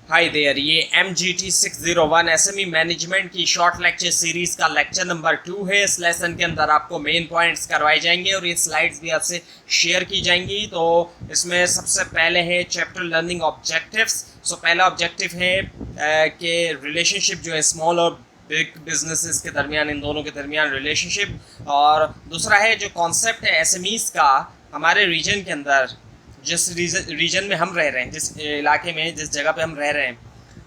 Hi there, ये MGT 601 SME management की short lecture series का लेक्चर नंबर 2 है। इस लेसन के अंदर आपको मेन पॉइंट्स करवाए जाएंगे और ये स्लाइड्स भी आपसे शेयर की जाएंगी। तो इसमें सबसे पहले है चैप्टर लर्निंग ऑब्जेक्टिव्स। सो पहला ऑब्जेक्टिव है कि रिलेशनशिप जो है स्मॉल और बिग बिजनेसेस के दरमियान, इन दोनों के दरमियान रिलेशनशिप, और दूसरा है जो कॉन्सेप्ट है SMEs का हमारे रीजन के अंदर, जिस रीजन में हम रह रहे हैं, जिस इलाके में, जिस जगह पे हम रह रहे हैं,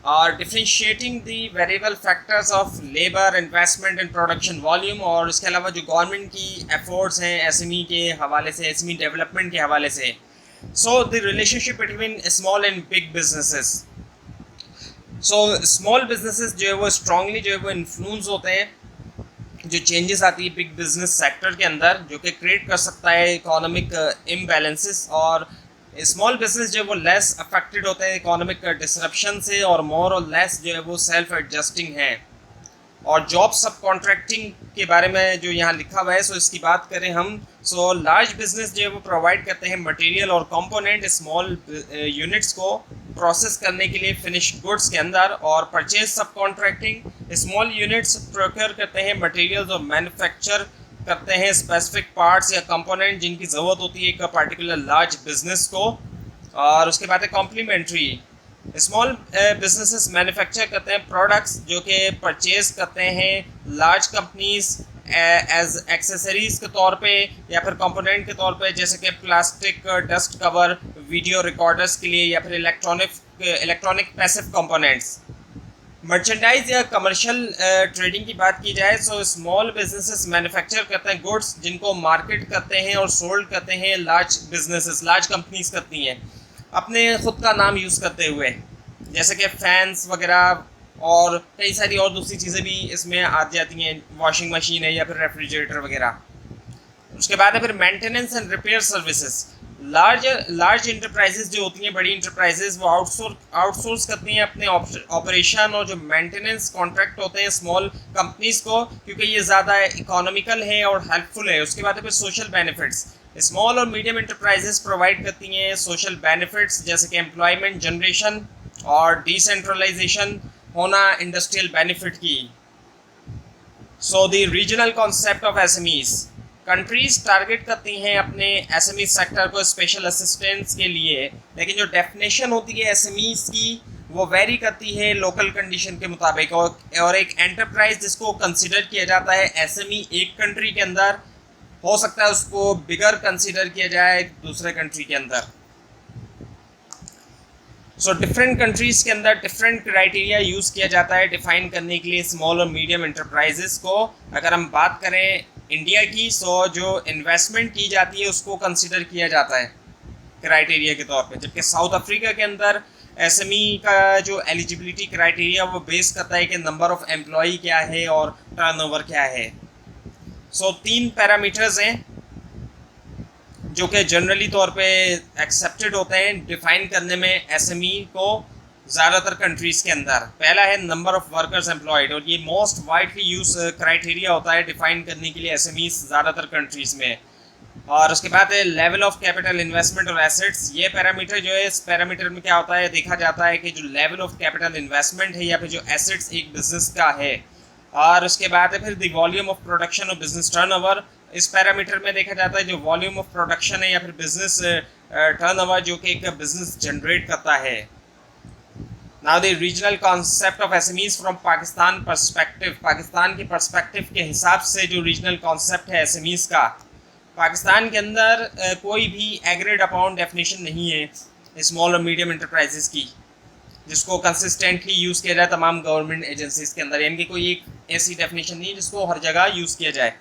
और differentiating the variable factors of labour, investment and production volume. और उसके अलावा जो गवर्नमेंट की एफर्ट्स हैं SME के हवाले से, SME डेवलपमेंट के हवाले से। So the relationship between small and big businesses. So small businesses जो है वो स्ट्रांगली जो है वो इन्फ्लुएंस होते हैं, जो चेंजेस आती है बिग बिजनेस सेक्टर के अंदर, जो कि क्रिएट कर सकता है इकोनॉमिक इम्बैलेंसेस। और स्मॉल बिजनेस जो है वो लेस अफेक्टेड होते हैं इकोनॉमिक डिसरप्शन से, और मोर और लेस जो है वो सेल्फ एडजस्टिंग है। और जॉब सब कॉन्ट्रैक्टिंग के बारे में जो यहाँ लिखा हुआ है, सो इसकी बात करें हम, सो लार्ज बिजनेस जो है वो प्रोवाइड करते हैं मटेरियल और कंपोनेंट स्मॉल यूनिट्स को प्रोसेस करने के लिए फिनिश गुड्स के अंदर। और परचेज सब कॉन्ट्रैक्टिंग स्मॉल यूनिट्स प्रोक्योर करते हैं मटेरियल्स और मैन्युफैक्चर करते हैं स्पेसिफिक पार्ट्स या कंपोनेंट जिनकी ज़रूरत होती है एक पर्टिकुलर लार्ज बिजनेस को। और उसके बाद है कॉम्प्लीमेंट्री। स्मॉल बिजनेसेस मैन्युफैक्चर करते हैं प्रोडक्ट्स जो कि परचेज करते हैं लार्ज कंपनीज एज एक्सेसरीज के तौर पे या फिर कंपोनेंट के तौर पे, जैसे कि plastic dust cover video recorders के लिए, या फिर इलेक्ट्रॉनिक पैसिव कंपोनेंट्स। मर्चेंडाइज या कमर्शियल ट्रेडिंग की बात की जाए, सो स्मॉल बिजनेसेस मैन्युफैक्चर करते हैं गुड्स जिनको मार्केट करते हैं और सोल्ड करते हैं लार्ज बिजनेसेस, लार्ज कंपनीज करती हैं अपने ख़ुद का नाम यूज़ करते हुए, जैसे कि फैंस वगैरह और कई सारी और दूसरी चीज़ें भी इसमें आ जाती हैं, वॉशिंग मशीन है या फिर रेफ्रिजरेटर वगैरह। उसके बाद है फिर maintenance and repair services. Large enterprises जो होती हैं, बड़ी इंटरप्राइजेज, वो आउटसोर्स करती हैं अपने ऑपरेशन और जो मेंटेनेंस कॉन्ट्रैक्ट होते हैं स्मॉल कंपनीज को, क्योंकि ये ज़्यादा इकोनॉमिकल है और हेल्पफुल है। उसके बाद है फिर सोशल बेनिफिट्स। स्मॉल और मीडियम इंटरप्राइजेस प्रोवाइड करती हैं सोशल बेनिफिट्स, जैसे कि एम्प्लॉयमेंट जनरेशन और डिसेंट्रलाइजेशन होना इंडस्ट्रियल बेनिफिट की। So the regional concept of SMEs। Countries target करती हैं अपने SME सेक्टर को स्पेशल असिस्टेंस के लिए, लेकिन जो डेफिनेशन होती है SMEs की वो वेरी करती है लोकल कंडीशन के मुताबिक। और एक एंटरप्राइज जिसको कंसिडर किया जाता है SME एक कंट्री के अंदर, हो सकता है उसको बिगर कंसीडर किया जाए दूसरे कंट्री के अंदर। सो डिफरेंट कंट्रीज़ के अंदर डिफरेंट क्राइटेरिया यूज़ किया जाता है डिफाइन करने के लिए स्मॉल और मीडियम इंटरप्राइजेस को। अगर हम बात करें इंडिया की, सो जो इन्वेस्टमेंट की जाती है उसको कंसीडर किया जाता है क्राइटेरिया के तौर पे, जबकि साउथ अफ्रीका के अंदर SME का जो एलिजिबिलिटी क्राइटेरिया वो बेस करता है कि नंबर ऑफ एम्प्लॉई क्या है और टर्नओवर क्या है। सो 3 पैरामीटर्स हैं जो कि जनरली तौर पे एक्सेप्टेड होते हैं डिफाइन करने में SME को ज़्यादातर कंट्रीज़ के अंदर। पहला है नंबर ऑफ वर्कर्स एम्प्लॉयड, और ये मोस्ट वाइडली यूज क्राइटेरिया होता है डिफाइन करने के लिए SMEs ज़्यादातर कंट्रीज़ में। और उसके बाद है लेवल ऑफ कैपिटल इन्वेस्टमेंट और एसेट्स। ये पैरामीटर जो है, इस पैरामीटर में क्या होता है, देखा जाता है कि जो लेवल ऑफ कैपिटल इन्वेस्टमेंट है या फिर जो एसेट्स एक बिजनेस का है। और उसके बाद है फिर द वॉल्यूम ऑफ प्रोडक्शन और बिजनेस टर्नओवर। इस पैरामीटर में देखा जाता है जो वॉल्यूम ऑफ प्रोडक्शन है या फिर बिजनेस टर्नओवर जो कि एक बिजनेस जनरेट करता है। Now the regional concept of SMEs from Pakistan perspective. Pakistan के पर्सपेक्टिव के हिसाब से जो रीजनल कॉन्सेप्ट है SMEs का, पाकिस्तान के अंदर कोई भी एग्रीड अपॉन डेफिनेशन नहीं है स्मॉल और मीडियम इंटरप्राइजेस की, जिसको कंसिस्टेंटली यूज़ किया जाए तमाम गवर्नमेंट एजेंसीज के अंदर। यानी कि कोई एक ऐसी डेफिनेशन नहीं है जिसको हर जगह यूज़ किया जाए।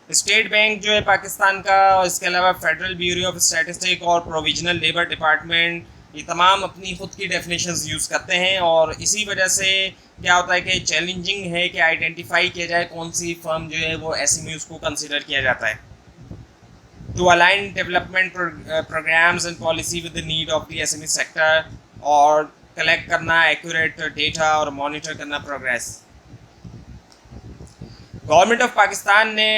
स्टेट बैंक जो है पाकिस्तान का, और इसके अलावा फेडरल ब्यूरो ऑफ स्टैटिस्टिक और प्रोविजनल लेबर डिपार्टमेंट, ये तमाम अपनी खुद की डेफिनेशंस यूज़ करते हैं। और इसी वजह से क्या होता है कि चैलेंजिंग है कि आइडेंटिफाई किया जाए कौन सी फर्म जो है वो SME उसको कंसिडर किया जाता है। To align development programs and policy with the need of the SME sector, और कलेक्ट करना एक्यूरेट डेटा और मॉनिटर करना प्रोग्रेस। गवर्नमेंट ऑफ पाकिस्तान ने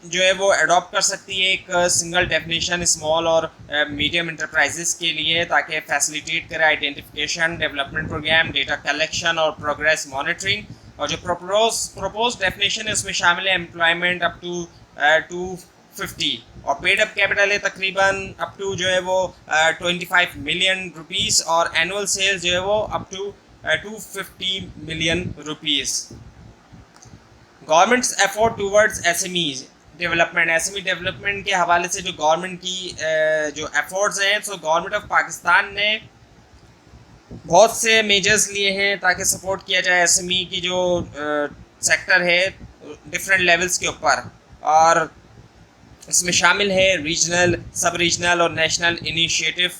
जो है वो अडॉप्ट कर सकती है एक सिंगल डेफिनेशन स्मॉल और मीडियम इंटरप्राइजेस के लिए, ताकि फैसिलिटेट करे identification, development program, data collection और प्रोग्रेस मॉनिटरिंग। और जो प्रपोज डेफिनेशन है उसमें शामिल है एम्प्लॉयमेंट अप टू 250 और पेड अप कैपिटल है तकरीबन अप टू जो है वो 25 मिलियन रुपीस और एनुअल सेल्स जो है वो up to 250 million rupees. Government's effort towards SMEs development, SME development के हवाले से जो गवर्नमेंट की जो एफर्ट्स हैं, सो गवर्नमेंट ऑफ पाकिस्तान ने बहुत से मेजर्स लिए हैं ताकि सपोर्ट किया जाए एसएमई की जो सेक्टर है डिफरेंट लेवल्स के ऊपर। और इसमें शामिल है रीजनल, सब रीजनल और नेशनल इनिशिएटिव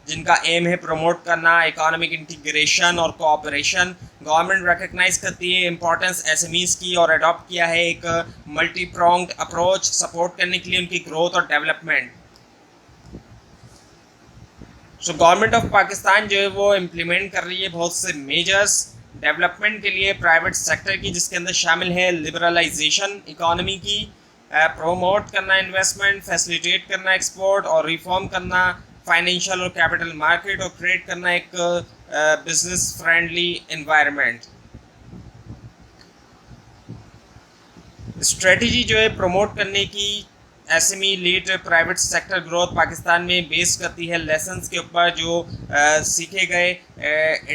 जिनका एम है प्रमोट करना इकोनॉमिक इंटीग्रेशन और कोऑपरेशन। गवर्नमेंट रिकग्नाइज करती है इंपॉर्टेंस एसएमईज की और अडॉप्ट किया है एक मल्टी प्रोंग्ड अप्रोच सपोर्ट करने के लिए उनकी ग्रोथ और development. So government of Pakistan जो है वो इम्प्लीमेंट कर रही है बहुत से मेजर्स डेवलपमेंट के लिए प्राइवेट सेक्टर की, जिसके अंदर शामिल है लिबरलाइजेशन इकोनॉमी की, प्रोमोट करना इन्वेस्टमेंट, फैसिलिटेट करना एक्सपोर्ट और रिफॉर्म करना फाइनेंशियल और कैपिटल मार्केट और क्रिएट करना एक बिजनेस फ्रेंडली एनवायरनमेंट। स्ट्रेटजी जो है प्रमोट करने की SME lead private sector growth Pakistan में बेस करती है लेसन्स के ऊपर जो सीखे गए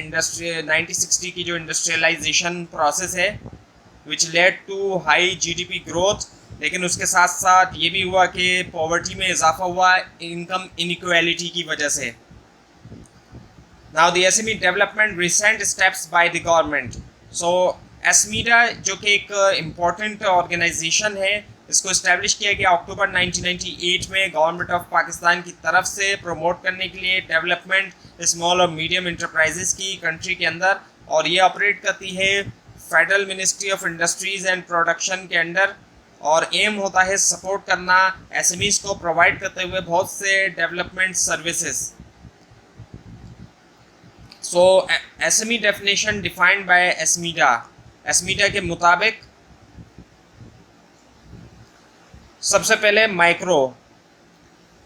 इंडस्ट्री 1960 की जो इंडस्ट्रियलाइजेशन प्रोसेस है which led to high GDP growth. लेकिन उसके साथ साथ ये भी हुआ कि पॉवर्टी में इजाफा हुआ इनकम इनइक्वालिटी की वजह से। Now the SME development recent steps by the government. So SMEDA जो कि एक इम्पॉर्टेंट ऑर्गेनाइजेशन है, इसको इस्टेब्लिश किया गया अक्टूबर 1998 में गवर्नमेंट ऑफ पाकिस्तान की तरफ से प्रमोट करने के लिए डेवलपमेंट स्मॉल और मीडियम इंटरप्राइजेस की कंट्री के अंदर। और ये ऑपरेट करती है federal ministry of industries and production के अंडर और एम होता है सपोर्ट करना एसएमईज को प्रोवाइड करते हुए बहुत से development services. So SME definition defined by SMEDA. SMEDA के मुताबिक सबसे पहले micro,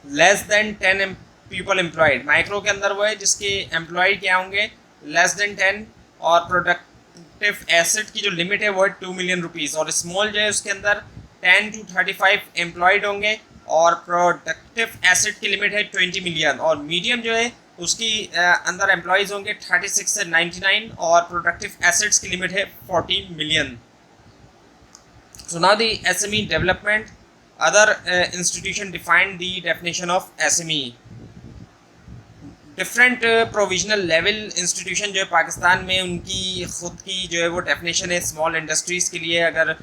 less than 10 people employed. Micro के अंदर वो है जिसके एम्प्लॉयड क्या होंगे लेस देन 10 और प्रोडक्टिव एसेट की जो लिमिट है वो है 2 मिलियन रुपीज़। और स्मॉल जो है उसके अंदर 10 to 35 एम्प्लॉयड होंगे और प्रोडक्टिव एसेट की लिमिट है 20 मिलियन। और मीडियम जो है उसकी अंदर एम्प्लॉयज़ होंगे 36 से 99 और प्रोडक्टिव एसेट्स की लिमिट है 40 million. So now the SME development other institution defined the definition of SME. Different provisional level institution जो है पाकिस्तान में उनकी ख़ुद की जो है वो डेफिनेशन है स्मॉल इंडस्ट्रीज़ के लिए। अगर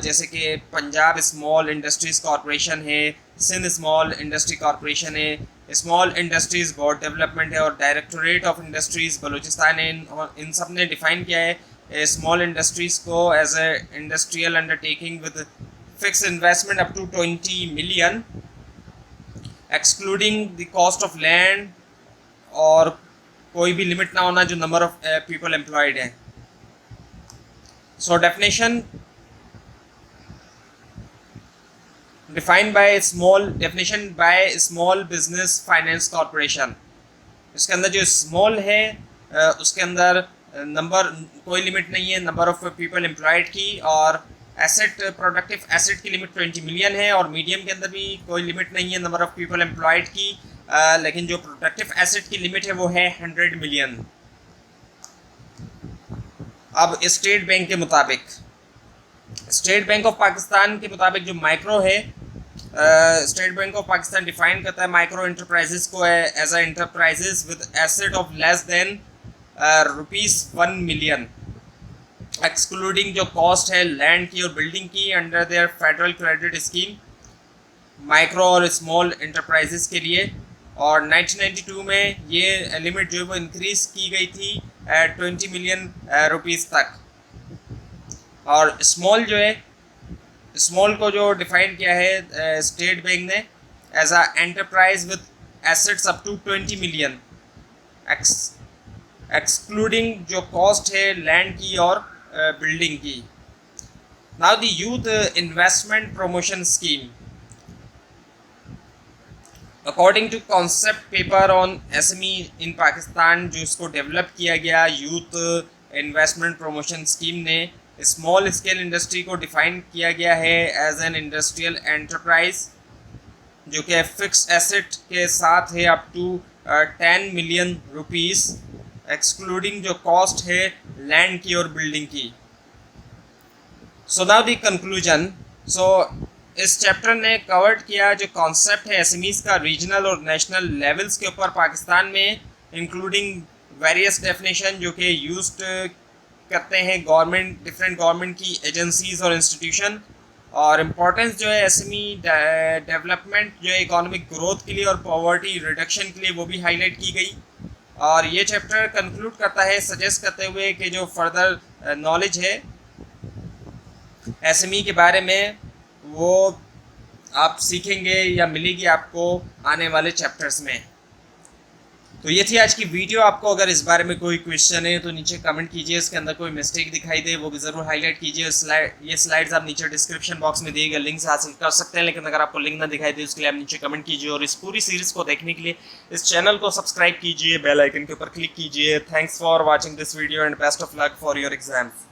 जैसे कि पंजाब स्मॉल इंडस्ट्रीज़ कॉरपोरेशन है, सिंध स्मॉल इंडस्ट्री कॉरपोरेशन है, स्मॉल इंडस्ट्रीज़ बोर्ड डेवलपमेंट है और डायरेक्टोरेट ऑफ इंडस्ट्रीज़ बलूचिस्तान है। इन सब ने डिफ़ाइन किया है स्मॉल इंडस्ट्रीज़ को as a industrial undertaking with fix investment up to 20 million excluding the cost of land और कोई भी लिमिट ना होना जो नंबर ऑफ पीपल एम्प्लॉयड है। So definition defined by small, definition by small business finance corporation. इसके अंदर जो स्मॉल है उसके अंदर नंबर कोई लिमिट नहीं है नंबर ऑफ पीपल एम्प्लॉयड की और एसेट प्रोडक्टिव एसेट की लिमिट 20 मिलियन है। और मीडियम के अंदर भी कोई लिमिट नहीं है नंबर ऑफ पीपल एम्प्लॉयड की, लेकिन जो प्रोडक्टिव एसेट की लिमिट है वो है 100 मिलियन। अब स्टेट बैंक के मुताबिक, स्टेट बैंक ऑफ पाकिस्तान के मुताबिक जो माइक्रो है, State Bank of Pakistan define करता है माइक्रो इंटरप्राइजेस को as a enterprises with asset of less than ₹1 million excluding जो कॉस्ट है लैंड की और बिल्डिंग की under their federal credit scheme micro और स्मॉल इंटरप्राइजेस के लिए। और 1992 में ये लिमिट जो है वो इंक्रीज़ की गई थी 20 मिलियन रुपीज़ तक। और स्मॉल जो है, स्मॉल को जो डिफाइन किया है स्टेट बैंक ने as a enterprise with assets up to 20 million excluding जो कॉस्ट है लैंड की और बिल्डिंग की। Now the youth investment promotion scheme, according to concept paper on SME in Pakistan, जो इसको डेवलप किया गया यूथ इन्वेस्टमेंट प्रमोशन स्कीम ने, स्मॉल स्केल इंडस्ट्री को डिफाइन किया गया है एज एन इंडस्ट्रियल एंटरप्राइज जो कि फिक्स एसेट के साथ है up to 10 million rupees, excluding जो कॉस्ट है लैंड की और बिल्डिंग की। So now the conclusion. So इस चैप्टर ने कवर्ड किया जो कॉन्सेप्ट है एसएमईज का रीजनल और नेशनल लेवल्स के ऊपर पाकिस्तान में, इंक्लूडिंग वेरियस डेफिनेशन जो कि यूज्ड करते हैं गवर्नमेंट, डिफरेंट गवर्नमेंट की एजेंसीज और इंस्टीट्यूशन, और इम्पोर्टेंस जो है एसएमई डेवलपमेंट जो है इकोनॉमिक ग्रोथ के लिए और पॉवर्टी रिडक्शन के लिए वो भी हाईलाइट की गई। और ये चैप्टर कंक्लूड करता है सजेस्ट करते हुए कि जो फर्दर नॉलेज है एसएमई के बारे में वो आप सीखेंगे या मिलेगी आपको आने वाले चैप्टर्स में। तो ये थी आज की वीडियो। आपको अगर इस बारे में कोई क्वेश्चन है तो नीचे कमेंट कीजिए, इसके अंदर कोई मिस्टेक दिखाई दे वो भी ज़रूर हाईलाइट कीजिए। ये स्लाइड्स आप नीचे डिस्क्रिप्शन बॉक्स में दिए गए लिंक से हासिल कर सकते हैं, लेकिन अगर आपको लिंक ना दिखाई दे उसके लिए आप नीचे कमेंट कीजिए। और इस पूरी सीरीज़ को देखने के लिए इस चैनल को सब्सक्राइब कीजिए, बेल आइकन के ऊपर क्लिक कीजिए। Thanks for watching this video and best of luck for your exams.